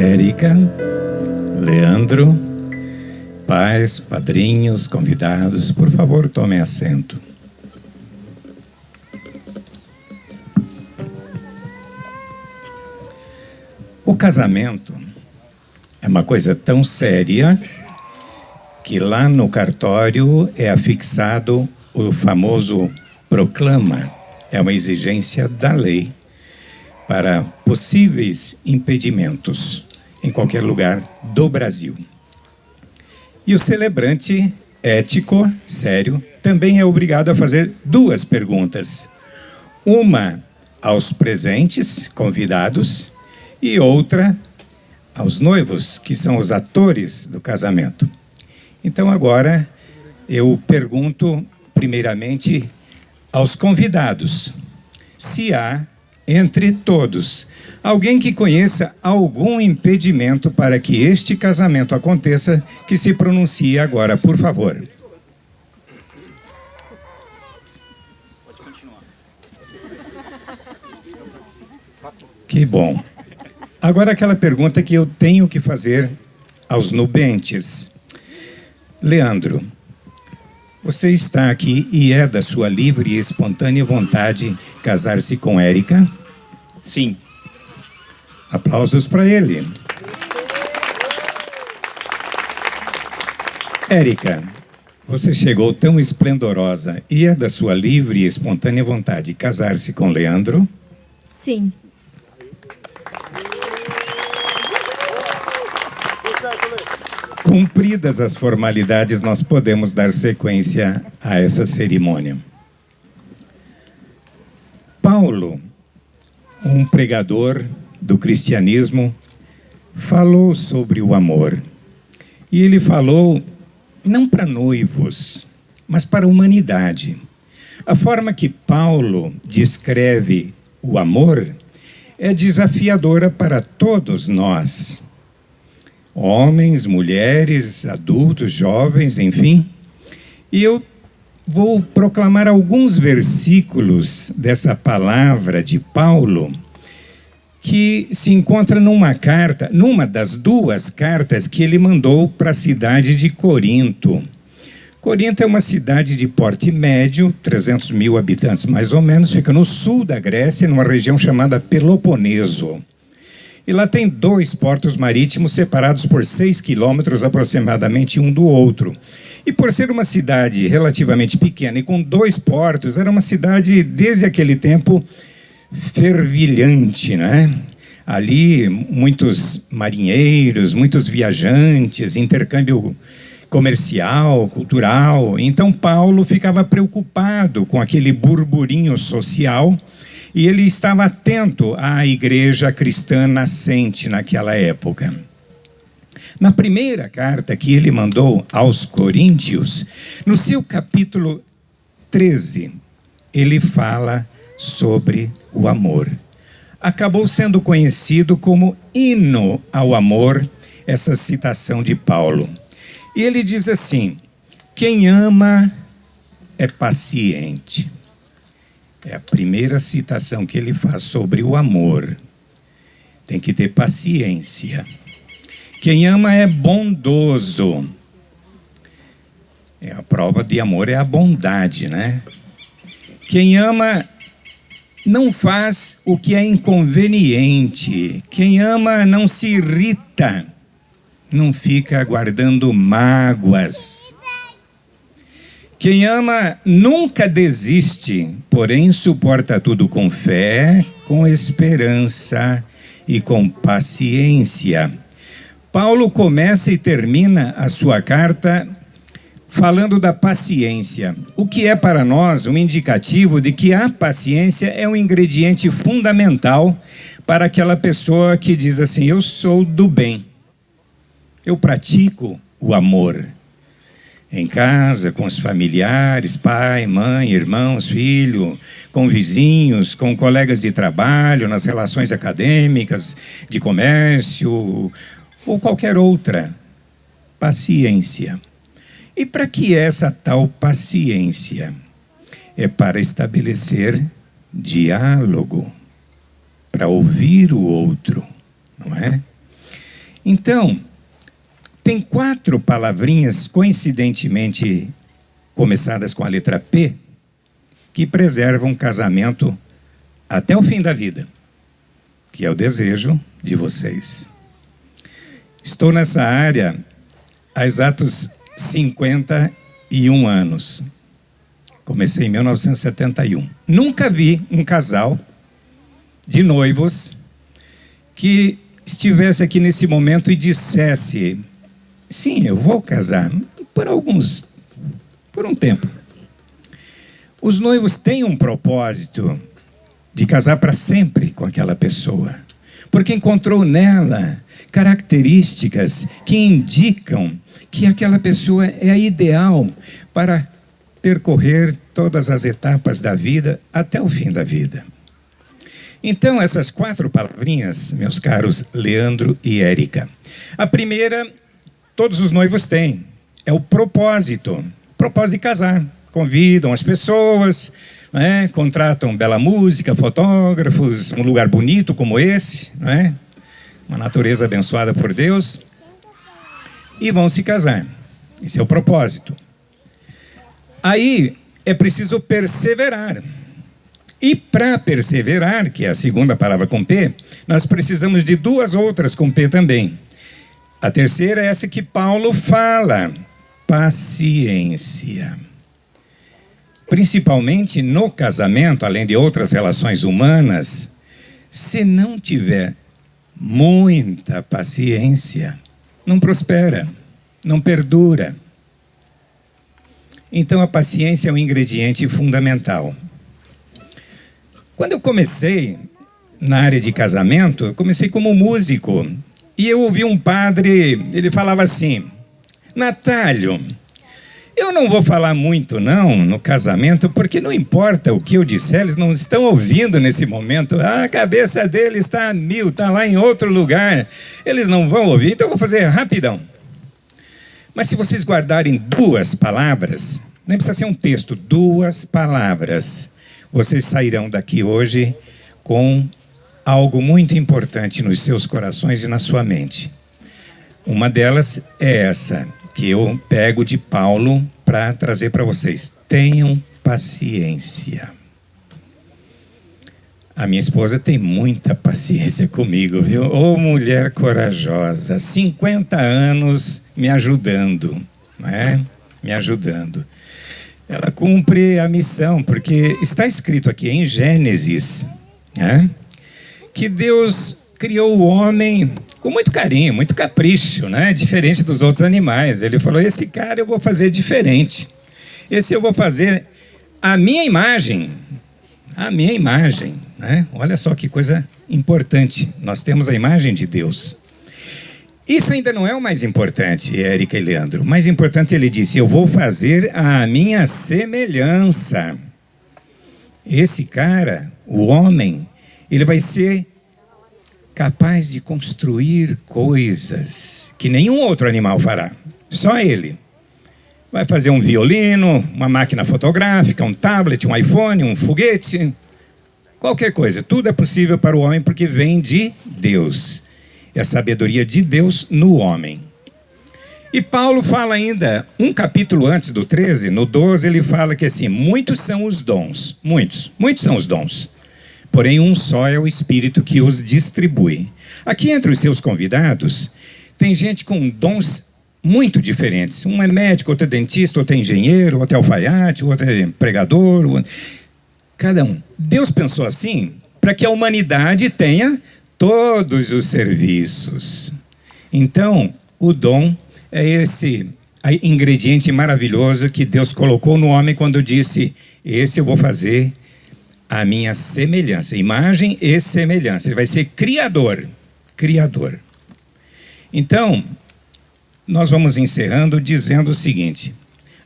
Érica, Leandro, pais, padrinhos, convidados, por favor, tomem assento. O casamento é uma coisa tão séria que lá no cartório é afixado o famoso proclama. É uma exigência da lei para possíveis impedimentos em qualquer lugar do Brasil. E o celebrante ético, sério, também é obrigado a fazer duas perguntas. Uma aos presentes, convidados, e outra aos noivos, que são os atores do casamento. Então agora eu pergunto primeiramente aos convidados, se há entre todos alguém que conheça algum impedimento para que este casamento aconteça, que se pronuncie agora, por favor. Pode continuar. Que bom. Agora aquela pergunta que eu tenho que fazer aos nubentes. Leandro, você está aqui e é da sua livre e espontânea vontade casar-se com Érica? Sim. Aplausos para ele. Érica, você chegou tão esplendorosa e é da sua livre e espontânea vontade casar-se com Leandro? Sim. Cumpridas as formalidades, nós podemos dar sequência a essa cerimônia. Paulo, um pregador do cristianismo, falou sobre o amor. E ele falou não para noivos, mas para a humanidade. A forma que Paulo descreve o amor é desafiadora para todos nós. Homens, mulheres, adultos, jovens, enfim. E eu vou proclamar alguns versículos dessa palavra de Paulo, que se encontra numa das duas cartas que ele mandou para a cidade de Corinto. Corinto é uma cidade de porte médio, 300 mil habitantes mais ou menos, fica no sul da Grécia, numa região chamada Peloponeso. E lá tem 2 portos marítimos separados por 6 quilômetros aproximadamente um do outro. E por ser uma cidade relativamente pequena e com 2 portos, era uma cidade, desde aquele tempo, fervilhante, né? Ali, muitos marinheiros, muitos viajantes, intercâmbio comercial, cultural. Então, Paulo ficava preocupado com aquele burburinho social e ele estava atento à igreja cristã nascente naquela época. Na primeira carta que ele mandou aos Coríntios, no seu capítulo 13, ele fala sobre o amor. Acabou sendo conhecido como hino ao amor, essa citação de Paulo. E ele diz assim: quem ama é paciente. É a primeira citação que ele faz sobre o amor. Tem que ter paciência. Quem ama é bondoso. A prova de amor é a bondade, né? Quem ama não faz o que é inconveniente. Quem ama não se irrita. Não fica guardando mágoas. Quem ama nunca desiste, porém suporta tudo com fé, com esperança e com paciência. Paulo começa e termina a sua carta falando da paciência, o que é para nós um indicativo de que a paciência é um ingrediente fundamental para aquela pessoa que diz assim: eu sou do bem, eu pratico o amor. Em casa, com os familiares, pai, mãe, irmãos, filho, com vizinhos, com colegas de trabalho, nas relações acadêmicas, de comércio, ou qualquer outra. Paciência. E para que essa tal paciência? É para estabelecer diálogo, para ouvir o outro, não é? Então, tem 4 palavrinhas coincidentemente começadas com a letra P que preservam o casamento até o fim da vida, que é o desejo de vocês. Estou nessa área há exatos 51 anos. Comecei em 1971. Nunca vi um casal de noivos que estivesse aqui nesse momento e dissesse: sim, eu vou casar por um tempo. Os noivos têm um propósito de casar para sempre com aquela pessoa, porque encontrou nela características que indicam que aquela pessoa é a ideal para percorrer todas as etapas da vida até o fim da vida. Então, essas 4 palavrinhas, meus caros Leandro e Érica. A primeira, todos os noivos têm, é o propósito de casar. Convidam as pessoas, né? Contratam bela música, fotógrafos, um lugar bonito como esse, né? Uma natureza abençoada por Deus, e vão se casar. Esse é o propósito. Aí é preciso perseverar. E para perseverar, que é a segunda palavra com P, nós precisamos de 2 outras com P também. A terceira é essa que Paulo fala: paciência. Principalmente no casamento, além de outras relações humanas, se não tiver muita paciência, não prospera, não perdura. Então a paciência é um ingrediente fundamental. Quando eu comecei na área de casamento, eu comecei como músico. E eu ouvi um padre, ele falava assim: Natálio, eu não vou falar muito não no casamento, porque não importa o que eu disser, eles não estão ouvindo nesse momento. A cabeça deles está a 1000, está lá em outro lugar. Eles não vão ouvir, então eu vou fazer rapidão. Mas se vocês guardarem 2 palavras, nem precisa ser um texto, 2 palavras, vocês sairão daqui hoje com algo muito importante nos seus corações e na sua mente. Uma delas é essa, que eu pego de Paulo para trazer para vocês: tenham paciência. A minha esposa tem muita paciência comigo, viu? Ô, mulher corajosa, 50 anos me ajudando, né? Me ajudando. Ela cumpre a missão, porque está escrito aqui em Gênesis, né, que Deus criou o homem com muito carinho, muito capricho, né? Diferente dos outros animais. Ele falou: esse cara eu vou fazer diferente. Esse eu vou fazer a minha imagem. A minha imagem, né? Olha só que coisa importante. Nós temos a imagem de Deus. Isso ainda não é o mais importante, Érica e Leandro. O mais importante, ele disse: eu vou fazer a minha semelhança. Esse cara, o homem, ele vai ser capaz de construir coisas que nenhum outro animal fará. Só ele. Vai fazer um violino, uma máquina fotográfica, um tablet, um iPhone, um foguete, qualquer coisa. Tudo é possível para o homem porque vem de Deus. É a sabedoria de Deus no homem. E Paulo fala ainda, um capítulo antes do 13, no 12, ele fala que assim: muitos são os dons, muitos são os dons. Porém, um só é o Espírito que os distribui. Aqui entre os seus convidados, tem gente com dons muito diferentes. Um é médico, outro é dentista, outro é engenheiro, outro é alfaiate, outro é pregador. Cada um. Deus pensou assim para que a humanidade tenha todos os serviços. Então, o dom é esse ingrediente maravilhoso que Deus colocou no homem quando disse: esse eu vou fazer a minha semelhança, imagem e semelhança. Ele vai ser criador. Então, nós vamos encerrando dizendo o seguinte: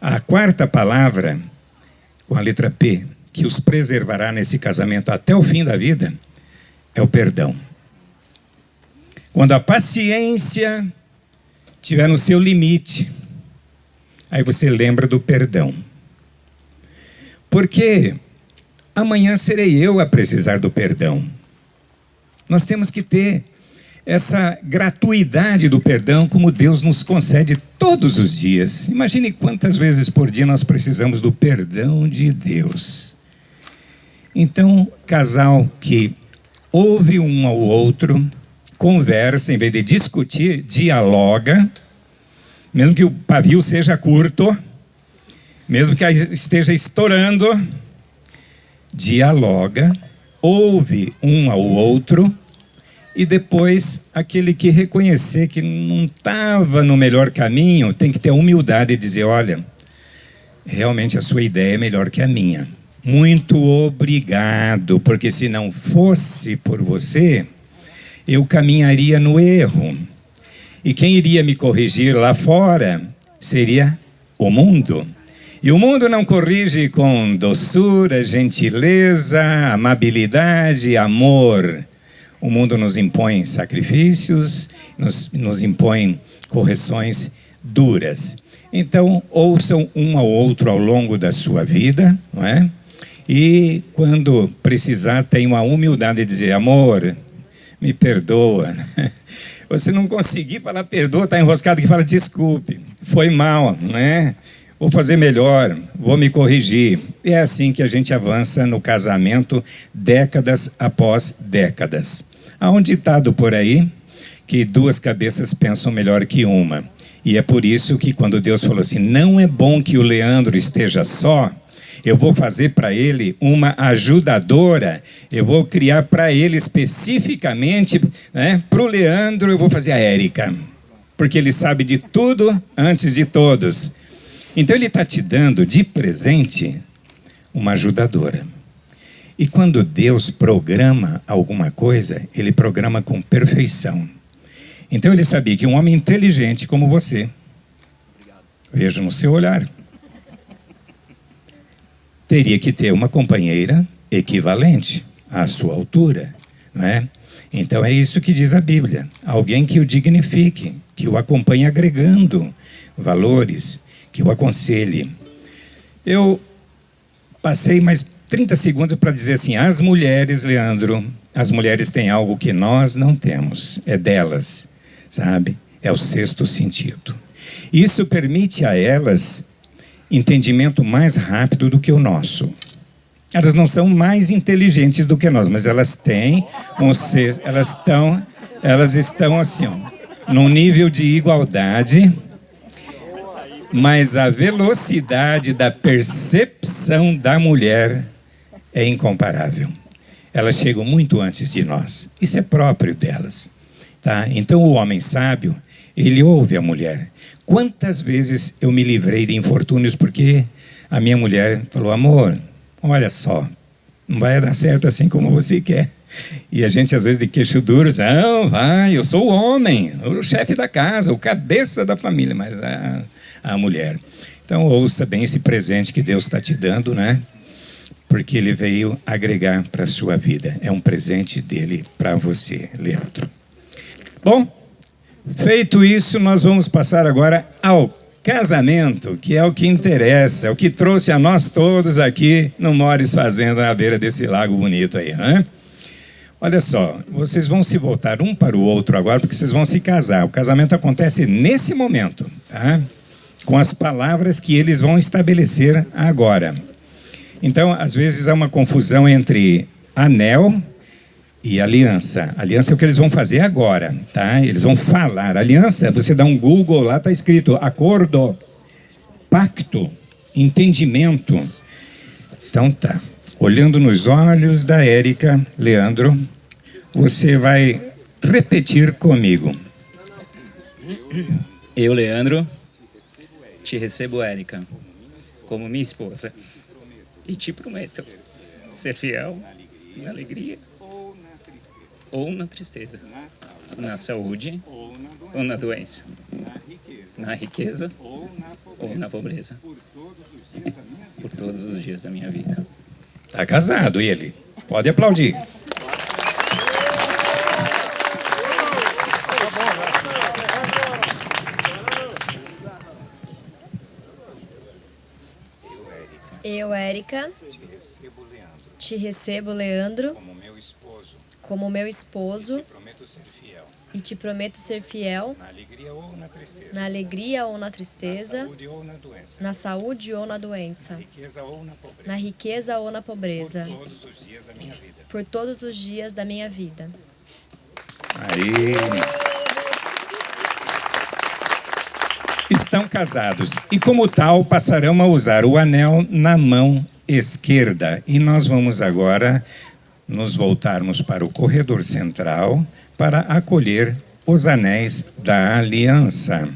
a 4ª palavra, com a letra P, que os preservará nesse casamento até o fim da vida, é o perdão. Quando a paciência estiver no seu limite, aí você lembra do perdão. Porque amanhã serei eu a precisar do perdão. Nós temos que ter essa gratuidade do perdão como Deus nos concede todos os dias. Imagine quantas vezes por dia nós precisamos do perdão de Deus. Então, casal que ouve um ao outro, conversa, em vez de discutir, dialoga, mesmo que o pavio seja curto, mesmo que esteja estourando, dialoga, ouve um ao outro, e depois aquele que reconhecer que não estava no melhor caminho, tem que ter a humildade de dizer, olha, realmente a sua ideia é melhor que a minha. Muito obrigado, porque se não fosse por você, eu caminharia no erro. E quem iria me corrigir lá fora seria o mundo. E o mundo não corrige com doçura, gentileza, amabilidade, amor. O mundo nos impõe sacrifícios, nos impõe correções duras. Então, ouçam um ao outro ao longo da sua vida, não é? E quando precisar, tenham a humildade de dizer, amor, me perdoa. Você não conseguir falar perdoa, está enroscado que fala desculpe, foi mal, né? Vou fazer melhor, vou me corrigir. E é assim que a gente avança no casamento, décadas após décadas. Há um ditado por aí que duas cabeças pensam melhor que uma. E é por isso que quando Deus falou assim, não é bom que o Leandro esteja só, eu vou fazer para ele uma ajudadora, eu vou criar para ele especificamente, né, para o Leandro eu vou fazer a Érica, porque ele sabe de tudo antes de todos. Então ele está te dando de presente uma ajudadora. E quando Deus programa alguma coisa, ele programa com perfeição. Então ele sabia que um homem inteligente como você, vejo no seu olhar, teria que ter uma companheira equivalente à sua altura, não é? Então é isso que diz a Bíblia. Alguém que o dignifique, que o acompanhe agregando valores, que o aconselhe. Eu passei mais 30 segundos para dizer assim, as mulheres, Leandro, as mulheres têm algo que nós não temos, é delas, sabe? É o sexto sentido. Isso permite a elas entendimento mais rápido do que o nosso. Elas não são mais inteligentes do que nós, mas elas têm elas estão assim, ó, num nível de igualdade, mas a velocidade da percepção da mulher é incomparável. Elas chegam muito antes de nós. Isso é próprio delas, tá? Então o homem sábio, ele ouve a mulher. Quantas vezes eu me livrei de infortúnios porque a minha mulher falou, amor, olha só, não vai dar certo assim como você quer. E a gente às vezes de queixo duro, não, vai, eu sou o homem, o chefe da casa, o cabeça da família, mas a mulher. Então ouça bem esse presente que Deus está te dando, né? Porque ele veio agregar para a sua vida. É um presente dele para você, Leandro. Bom, feito isso, nós vamos passar agora ao casamento, que é o que interessa, é o que trouxe a nós todos aqui no Mores Fazenda, na beira desse lago bonito aí, né? Olha só, vocês vão se voltar um para o outro agora, porque vocês vão se casar. O casamento acontece nesse momento, tá? Com as palavras que eles vão estabelecer agora. Então, às vezes há uma confusão entre anel e aliança. Aliança é o que eles vão fazer agora, tá? Eles vão falar. Aliança, você dá um Google lá, está escrito acordo, pacto, entendimento. Então tá. Olhando nos olhos da Érica, Leandro, você vai repetir comigo. Eu, Leandro, te recebo, Érica, como minha esposa. E te prometo ser fiel na alegria ou na tristeza, na saúde ou na doença, na riqueza ou na pobreza, por todos os dias da minha vida. Tá casado ele. Pode aplaudir. Eu, Érica, te recebo, Leandro, como meu esposo. como meu esposo. Prometo ser fiel. e te prometo ser fiel na alegria ou na tristeza, na alegria ou na tristeza, na saúde ou na doença, na saúde ou na doença, riqueza ou na pobreza, na riqueza ou na pobreza, por todos os dias da minha vida. por todos os dias da minha vida. Aí. Estão casados e, como tal, passarão a usar o anel na mão esquerda. E nós vamos agora nos voltarmos para o corredor central para acolher os anéis da aliança.